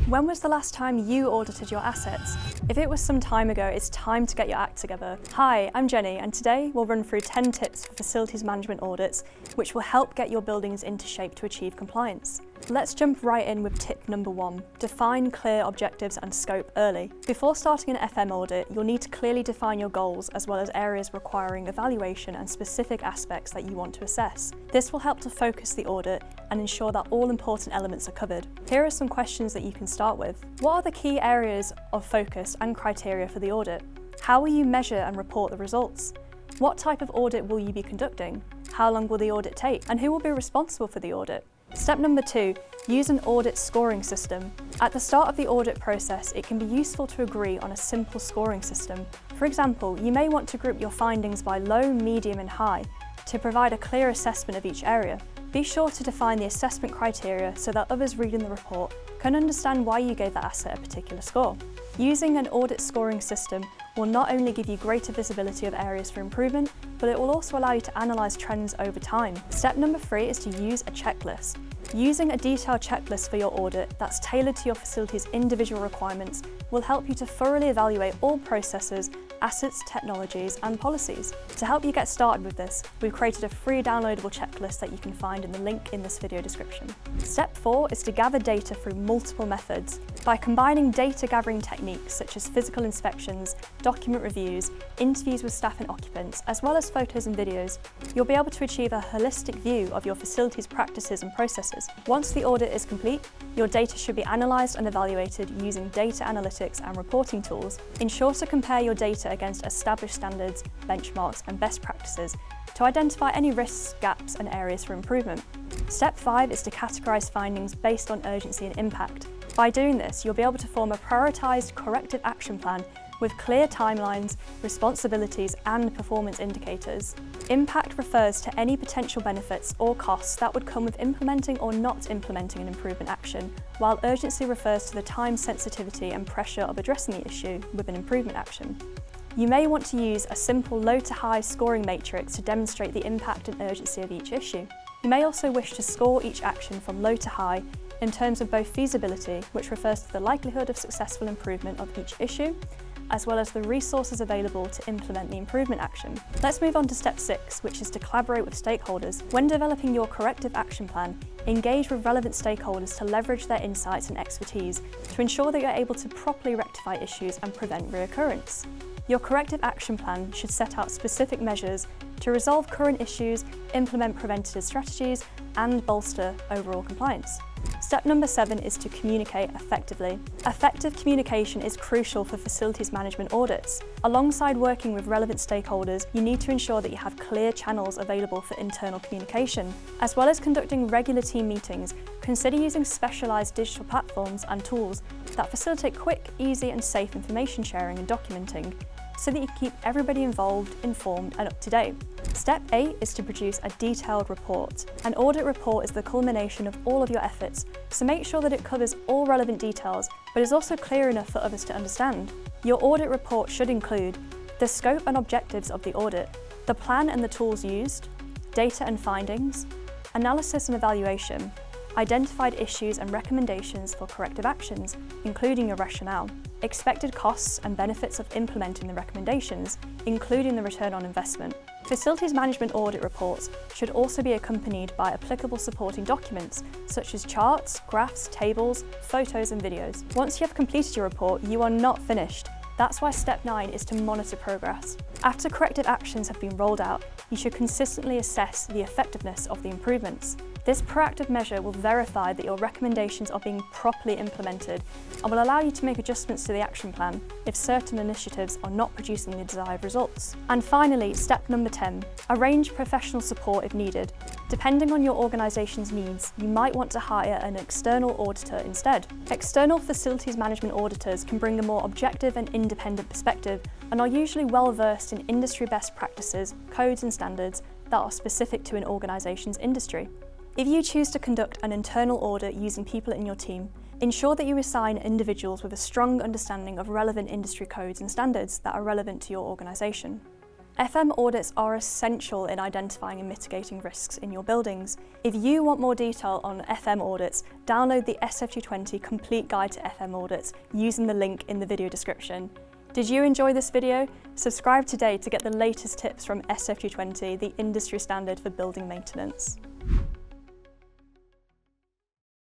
When was the last time you audited your assets? If it was some time ago, it's time to get your act together. Hi, I'm Jenny, and today we'll run through 10 tips for facilities management audits, which will help get your buildings into shape to achieve compliance. Let's jump right in with tip number 1. Define clear objectives and scope early. Before starting an FM audit, you'll need to clearly define your goals as well as areas requiring evaluation and specific aspects that you want to assess. This will help to focus the audit and ensure that all important elements are covered. Here are some questions that you can start with. What are the key areas of focus and criteria for the audit? How will you measure and report the results? What type of audit will you be conducting? How long will the audit take? And who will be responsible for the audit? Step number 2, use an audit scoring system. At the start of the audit process, it can be useful to agree on a simple scoring system. For example, you may want to group your findings by low, medium and high to provide a clear assessment of each area. Be sure to define the assessment criteria so that others reading the report can understand why you gave that asset a particular score. Using an audit scoring system will not only give you greater visibility of areas for improvement, but it will also allow you to analyse trends over time. Step number 3 is to use a checklist. Using a detailed checklist for your audit that's tailored to your facility's individual requirements will help you to thoroughly evaluate all processes, assets, technologies and policies. To help you get started with this, we've created a free downloadable checklist that you can find in the link in this video description. Step 4 is to gather data through multiple methods. By combining data gathering techniques such as physical inspections, document reviews, interviews with staff and occupants, as well as photos and videos, you'll be able to achieve a holistic view of your facility's practices and processes. Once the audit is complete, your data should be analysed and evaluated using data analytics and reporting tools. Ensure to compare your data against established standards, benchmarks and best practices to identify any risks, gaps and areas for improvement. Step 5 is to categorise findings based on urgency and impact. By doing this, you'll be able to form a prioritised corrective action plan with clear timelines, responsibilities and performance indicators. Impact refers to any potential benefits or costs that would come with implementing or not implementing an improvement action, while urgency refers to the time sensitivity and pressure of addressing the issue with an improvement action. You may want to use a simple low to high scoring matrix to demonstrate the impact and urgency of each issue. You may also wish to score each action from low to high in terms of both feasibility, which refers to the likelihood of successful improvement of each issue, as well as the resources available to implement the improvement action. Let's move on to step 6, which is to collaborate with stakeholders. When developing your corrective action plan, engage with relevant stakeholders to leverage their insights and expertise to ensure that you're able to properly rectify issues and prevent reoccurrence. Your corrective action plan should set out specific measures to resolve current issues, implement preventative strategies, and bolster overall compliance. Step number 7 is to communicate effectively. Effective communication is crucial for facilities management audits. Alongside working with relevant stakeholders, you need to ensure that you have clear channels available for internal communication. As well as conducting regular team meetings, consider using specialised digital platforms and tools that facilitate quick, easy and safe information sharing and documenting, so that you keep everybody involved, informed and up to date. Step 8 is to produce a detailed report. An audit report is the culmination of all of your efforts, so make sure that it covers all relevant details, but is also clear enough for others to understand. Your audit report should include the scope and objectives of the audit, the plan and the tools used, data and findings, analysis and evaluation, identified issues and recommendations for corrective actions, including your rationale, expected costs and benefits of implementing the recommendations, including the return on investment. Facilities management audit reports should also be accompanied by applicable supporting documents such as charts, graphs, tables, photos and videos. Once you have completed your report, you are not finished. That's why step 9 is to monitor progress. After corrective actions have been rolled out, you should consistently assess the effectiveness of the improvements. This proactive measure will verify that your recommendations are being properly implemented and will allow you to make adjustments to the action plan if certain initiatives are not producing the desired results. And finally, step number 10, arrange professional support if needed. Depending on your organisation's needs, you might want to hire an external auditor instead. External facilities management auditors can bring a more objective and independent perspective and are usually well versed in industry best practices, codes and standards that are specific to an organisation's industry. If you choose to conduct an internal audit using people in your team, ensure that you assign individuals with a strong understanding of relevant industry codes and standards that are relevant to your organisation. FM audits are essential in identifying and mitigating risks in your buildings. If you want more detail on FM audits, download the SF220 Complete Guide to FM Audits using the link in the video description. Did you enjoy this video? Subscribe today to get the latest tips from SF220, the industry standard for building maintenance.